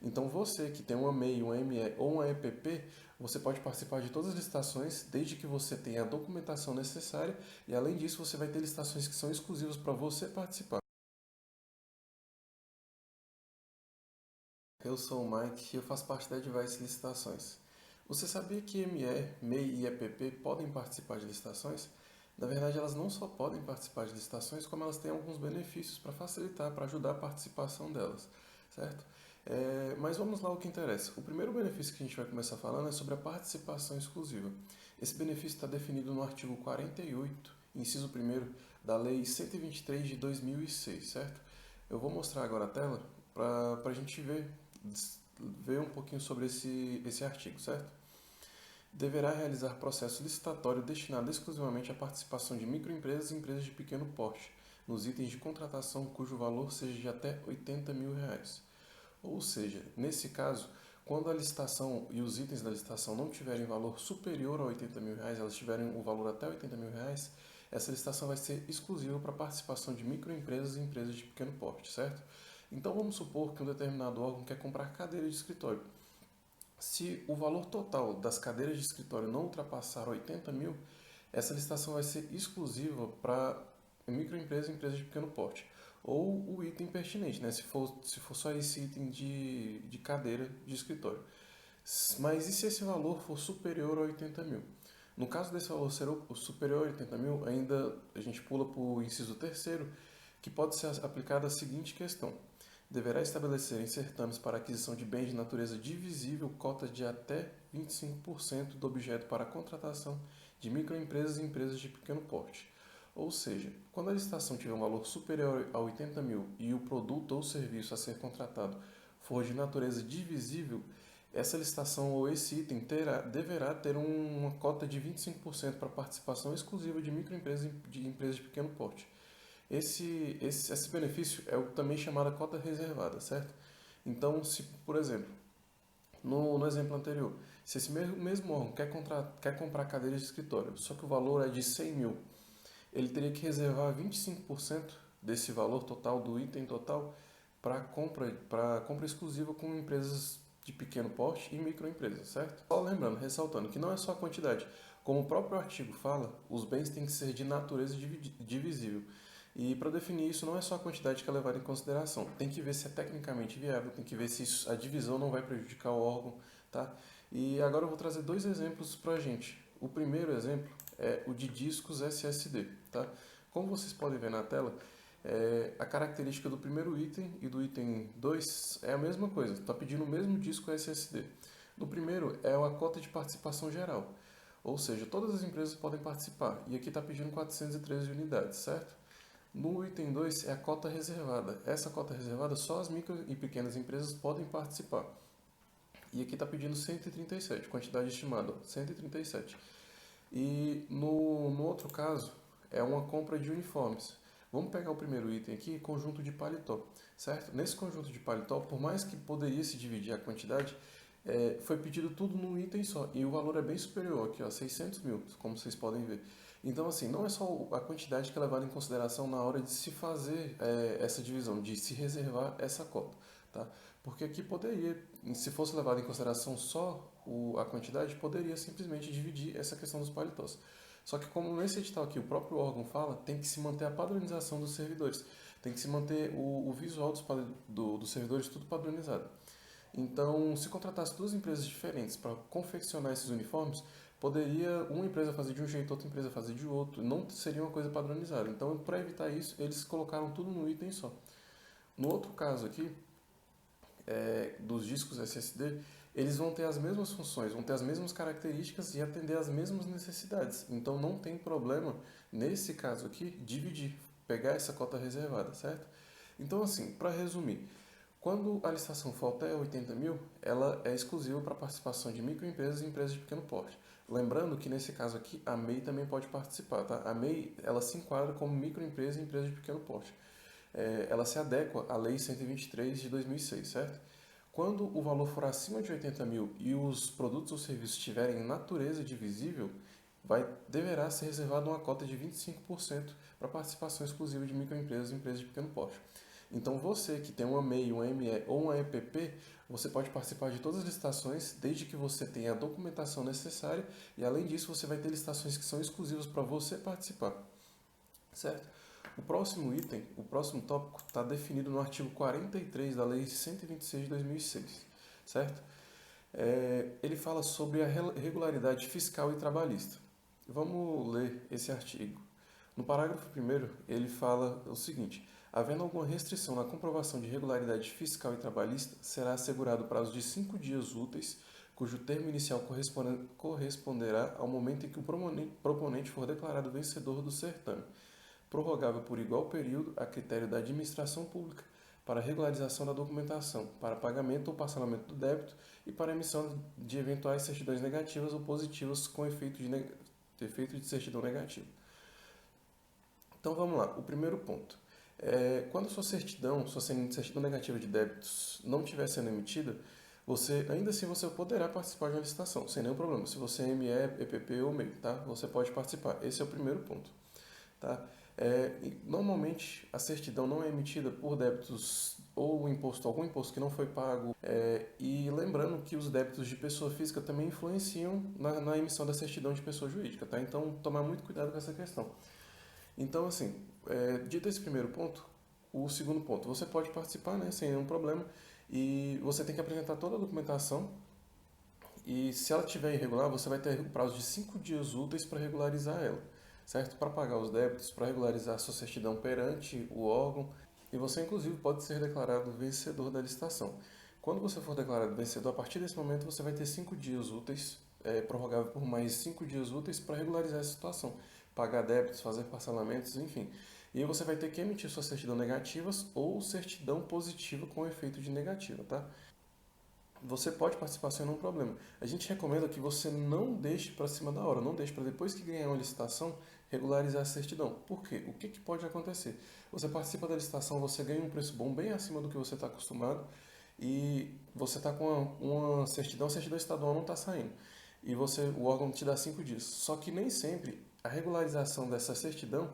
Então você que tem uma MEI, uma ME ou uma EPP, você pode participar de todas as licitações desde que você tenha a documentação necessária e além disso você vai ter licitações que são exclusivas para você participar. Eu sou o Mike e eu faço parte da Advice Licitações. Você sabia que ME, MEI e EPP podem participar de licitações? Na verdade, elas não só podem participar de licitações, como elas têm alguns benefícios para facilitar, para ajudar a participação delas, certo? Mas vamos lá ao que interessa. O primeiro benefício que a gente vai começar falando é sobre a participação exclusiva. Esse benefício está definido no artigo 48, inciso 1º, da Lei 123 de 2006, certo? Eu vou mostrar agora a tela para a gente ver um pouquinho sobre esse artigo, certo? Deverá realizar processo licitatório destinado exclusivamente à participação de microempresas e empresas de pequeno porte, nos itens de contratação cujo valor seja de até R$ 80.000. Ou seja, nesse caso, quando a licitação e os itens da licitação não tiverem valor superior a R$ 80.000, elas tiverem o valor até R$ 80.000, essa licitação vai ser exclusiva para a participação de microempresas e empresas de pequeno porte, certo? Então vamos supor que um determinado órgão quer comprar cadeira de escritório. Se o valor total das cadeiras de escritório não ultrapassar 80.000, essa licitação vai ser exclusiva para microempresa e empresa de pequeno porte. Ou o item pertinente, né? Se for só esse item de cadeira de escritório. Mas e se esse valor for superior a 80.000? No caso desse valor ser superior a 80.000, ainda a gente pula para o inciso terceiro, que pode ser aplicada a seguinte questão. Deverá estabelecer em certames para aquisição de bens de natureza divisível cota de até 25% do objeto para a contratação de microempresas e empresas de pequeno porte. Ou seja, quando a licitação tiver um valor superior a 80.000 e o produto ou serviço a ser contratado for de natureza divisível, essa licitação ou esse item deverá ter uma cota de 25% para participação exclusiva de microempresas e de empresas de pequeno porte. Esse benefício é o também chamado cota reservada, certo? Então, se, por exemplo, no exemplo anterior, se esse mesmo órgão quer comprar cadeiras de escritório, só que o valor é de 100.000, ele teria que reservar 25% desse valor total, do item total, para compra exclusiva com empresas de pequeno porte e microempresas, certo? Só lembrando, ressaltando que não é só a quantidade. Como o próprio artigo fala, os bens têm que ser de natureza divisível. E para definir isso, não é só a quantidade que é levada em consideração. Tem que ver se é tecnicamente viável, tem que ver se a divisão não vai prejudicar o órgão, tá? E agora eu vou trazer dois exemplos para a gente. O primeiro exemplo é o de discos SSD, tá? Como vocês podem ver na tela, a característica do primeiro item e do item 2 é a mesma coisa, está pedindo o mesmo disco SSD. No primeiro é a cota de participação geral, ou seja, todas as empresas podem participar, e aqui está pedindo 413 unidades, certo? No item 2 é a cota reservada. Essa cota reservada só as micro e pequenas empresas podem participar. E aqui está pedindo 137, quantidade estimada, 137. E no outro caso, é uma compra de uniformes. Vamos pegar o primeiro item aqui, conjunto de paletó, certo? Nesse conjunto de paletó, por mais que poderia se dividir a quantidade, foi pedido tudo num item só. E o valor é bem superior aqui, ó, 600.000, como vocês podem ver. Então, assim, não é só a quantidade que é levada em consideração na hora de se fazer essa divisão, de se reservar essa cota, tá? Porque aqui poderia, se fosse levado em consideração só a quantidade, poderia simplesmente dividir essa questão dos paletós. Só que como nesse edital aqui o próprio órgão fala, tem que se manter a padronização dos servidores, tem que se manter o visual dos servidores tudo padronizado. Então, se contratasse duas empresas diferentes para confeccionar esses uniformes, poderia uma empresa fazer de um jeito, outra empresa fazer de outro, não seria uma coisa padronizada. Então, para evitar isso, eles colocaram tudo no item só. No outro caso aqui, dos discos SSD, eles vão ter as mesmas funções, vão ter as mesmas características e atender às mesmas necessidades. Então não tem problema, nesse caso aqui, dividir, pegar essa cota reservada, certo? Então assim, para resumir, quando a licitação for até 80.000, ela é exclusiva para participação de microempresas e empresas de pequeno porte. Lembrando que nesse caso aqui, a MEI também pode participar, tá? A MEI, ela se enquadra como microempresa e empresa de pequeno porte. Ela se adequa à Lei 123 de 2006, certo? Quando o valor for acima de 80.000 e os produtos ou serviços tiverem natureza divisível, deverá ser reservada uma cota de 25% para participação exclusiva de microempresas e empresas de pequeno porte. Então você que tem uma MEI, uma ME ou uma EPP, você pode participar de todas as licitações desde que você tenha a documentação necessária e além disso você vai ter licitações que são exclusivas para você participar, certo? O próximo item, o próximo tópico está definido no artigo 43 da Lei 126 de 2006, certo? Ele fala sobre a regularidade fiscal e trabalhista. Vamos ler esse artigo. No parágrafo 1º, ele fala o seguinte: havendo alguma restrição na comprovação de regularidade fiscal e trabalhista, será assegurado prazo de 5 dias úteis, cujo termo inicial corresponderá ao momento em que o proponente for declarado vencedor do certame, prorrogável por igual período a critério da administração pública, para regularização da documentação, para pagamento ou parcelamento do débito e para emissão de eventuais certidões negativas ou positivas com efeito de certidão negativa. Então vamos lá, o primeiro ponto. Quando sua certidão negativa de débitos não estiver sendo emitida, ainda assim você poderá participar de uma licitação, sem nenhum problema. Se você é ME, EPP ou MEI, tá? Você pode participar. Esse é o primeiro ponto. Tá? Normalmente a certidão não é emitida por débitos ou algum imposto que não foi pago, e lembrando que os débitos de pessoa física também influenciam na emissão da certidão de pessoa jurídica, tá? Então tomar muito cuidado com essa questão. Então assim, dito esse primeiro ponto, o segundo ponto, você pode participar, né, sem nenhum problema, e você tem que apresentar toda a documentação, e se ela estiver irregular, você vai ter um prazo de 5 dias úteis para regularizar ela, certo? Para pagar os débitos, para regularizar a sua certidão perante o órgão, e você inclusive pode ser declarado vencedor da licitação. Quando você for declarado vencedor, a partir desse momento você vai ter 5 dias úteis, prorrogável por mais 5 dias úteis para regularizar essa situação, pagar débitos, fazer parcelamentos, enfim. E aí você vai ter que emitir sua certidão negativas ou certidão positiva com efeito de negativa, tá? Você pode participar sem nenhum problema. A gente recomenda que você não deixe para cima da hora, não deixe para depois que ganhar uma licitação regularizar a certidão. Por quê? O que pode acontecer? Você participa da licitação, você ganha um preço bom, bem acima do que você está acostumado, e você está com uma certidão, a certidão estadual não está saindo. E o órgão te dá 5 dias. Só que nem sempre a regularização dessa certidão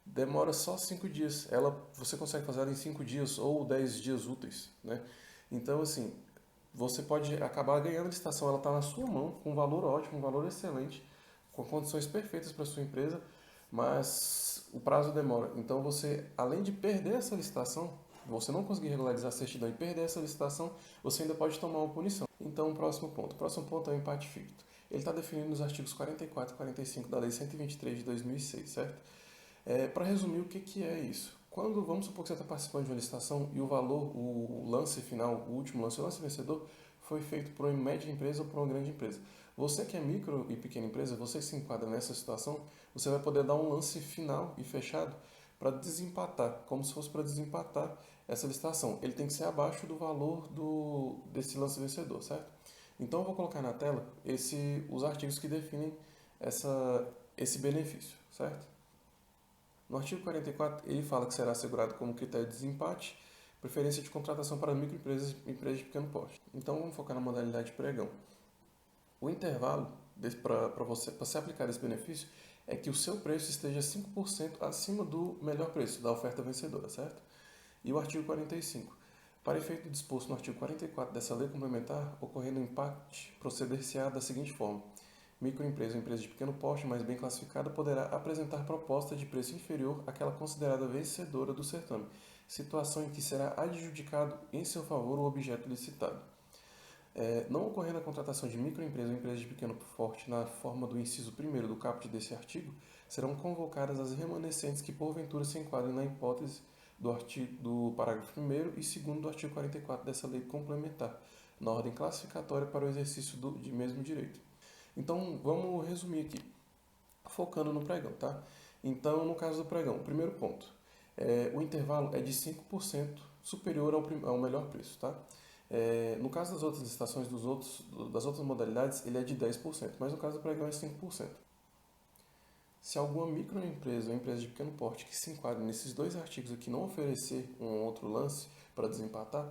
demora só 5 dias. Você consegue fazer ela em 5 dias ou 10 dias úteis, né? Então, assim, você pode acabar ganhando a licitação, ela está na sua mão, com um valor ótimo, um valor excelente, com condições perfeitas para a sua empresa, mas o prazo demora. Então você, além de perder essa licitação, você não conseguir regularizar a certidão e perder essa licitação, você ainda pode tomar uma punição. Então, o próximo ponto. O próximo ponto é o empate ficto. Ele está definido nos artigos 44 e 45 da Lei 123 de 2006, certo? Para resumir, o que é isso? Quando, vamos supor que você está participando de uma licitação e o valor, o lance final, o último lance, o lance vencedor, foi feito por uma média empresa ou por uma grande empresa. Você que é micro e pequena empresa, você que se enquadra nessa situação, você vai poder dar um lance final e fechado para desempatar, como se fosse para desempatar essa licitação. Ele tem que ser abaixo do valor desse lance vencedor, certo? Então eu vou colocar na tela os artigos que definem esse benefício, certo? No artigo 44, ele fala que será assegurado como critério de desempate preferência de contratação para microempresas e empresas de pequeno porte. Então vamos focar na modalidade pregão. O intervalo para você aplicar esse benefício é que o seu preço esteja 5% acima do melhor preço, da oferta vencedora, certo? E o artigo 45. Para efeito disposto no artigo 44 dessa lei complementar, ocorrendo empate, proceder-se-á da seguinte forma: microempresa ou empresa de pequeno porte, mais bem classificada, poderá apresentar proposta de preço inferior àquela considerada vencedora do certame, situação em que será adjudicado em seu favor o objeto licitado. Não ocorrendo a contratação de microempresa ou empresa de pequeno porte na forma do inciso 1º do caput desse artigo, serão convocadas as remanescentes que porventura se enquadrem na hipótese do parágrafo 1º e 2º do artigo 44 dessa lei complementar, na ordem classificatória para o exercício de mesmo direito. Então, vamos resumir aqui, focando no pregão, tá? Então, no caso do pregão, o primeiro ponto, o intervalo é de 5% superior ao melhor preço, tá? No caso das outras licitações das outras modalidades, ele é de 10%, mas no caso do pregão é 5%. Se alguma microempresa ou empresa de pequeno porte que se enquadre nesses dois artigos aqui não oferecer um outro lance para desempatar,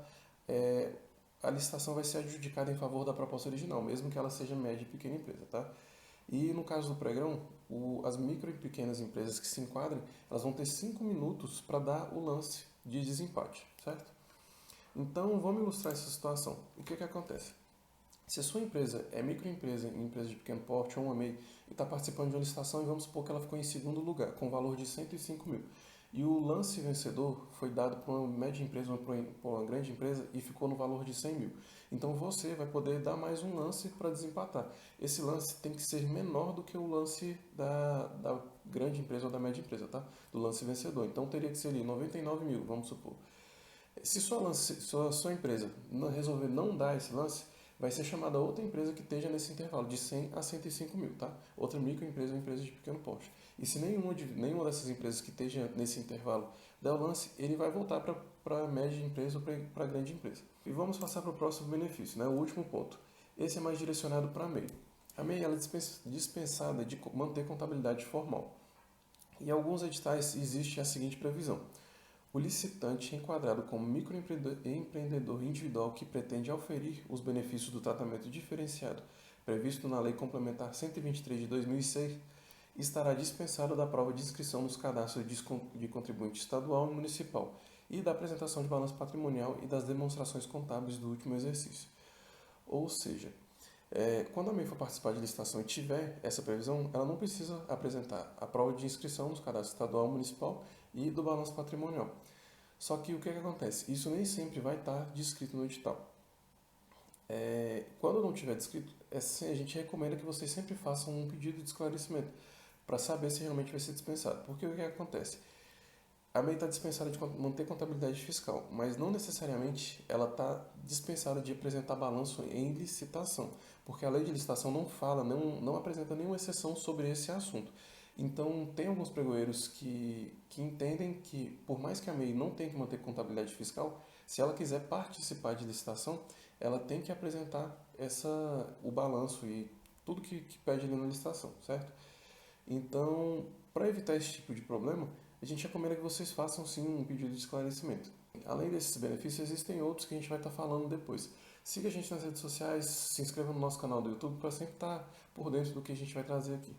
a licitação vai ser adjudicada em favor da proposta original, mesmo que ela seja média e pequena empresa, tá? E no caso do pregão, as micro e pequenas empresas que se enquadrem, elas vão ter 5 minutos para dar o lance de desempate, certo? Então, vamos ilustrar essa situação. O que acontece? Se a sua empresa é microempresa, empresa de pequeno porte ou uma MEI, e está participando de uma licitação, e vamos supor que ela ficou em segundo lugar, com valor de 105 mil. E o lance vencedor foi dado para uma média empresa ou para uma grande empresa e ficou no valor de 100 mil. Então você vai poder dar mais um lance para desempatar. Esse lance tem que ser menor do que o lance da grande empresa ou da média empresa, tá? Do lance vencedor. Então teria que ser ali 99 mil, vamos supor. Se sua empresa resolver não dar esse lance, vai ser chamada outra empresa que esteja nesse intervalo de 100 a 105 mil, tá? Outra microempresa ou empresa de pequeno porte. E se nenhuma dessas empresas que esteja nesse intervalo der o lance, ele vai voltar para a média empresa ou para a grande empresa. E vamos passar para o próximo benefício, né? O último ponto. Esse é mais direcionado para a MEI. A MEI ela é dispensada de manter contabilidade formal. Em alguns editais existe a seguinte previsão. O licitante é enquadrado como microempreendedor individual que pretende auferir os benefícios do tratamento diferenciado previsto na Lei Complementar 123 de 2006 estará dispensado da prova de inscrição nos cadastros de contribuinte estadual e municipal e da apresentação de balanço patrimonial e das demonstrações contábeis do último exercício. Ou seja, quando a MEI for participar de licitação e tiver essa previsão, ela não precisa apresentar a prova de inscrição nos cadastros estadual e municipal e do balanço patrimonial. Só que o que acontece? Isso nem sempre vai estar descrito no edital. Quando não tiver descrito, a gente recomenda que vocês sempre façam um pedido de esclarecimento para saber se realmente vai ser dispensado. Porque o que acontece? A MEI está dispensada de manter contabilidade fiscal, mas não necessariamente ela está dispensada de apresentar balanço em licitação, porque a lei de licitação não fala, não apresenta nenhuma exceção sobre esse assunto. Então, tem alguns pregoeiros que entendem que, por mais que a MEI não tenha que manter contabilidade fiscal, se ela quiser participar de licitação, ela tem que apresentar o balanço e tudo que pede ali na licitação, certo? Então, para evitar esse tipo de problema, a gente recomenda que vocês façam sim um pedido de esclarecimento. Além desses benefícios, existem outros que a gente vai estar falando depois. Siga a gente nas redes sociais, se inscreva no nosso canal do YouTube para sempre estar por dentro do que a gente vai trazer aqui.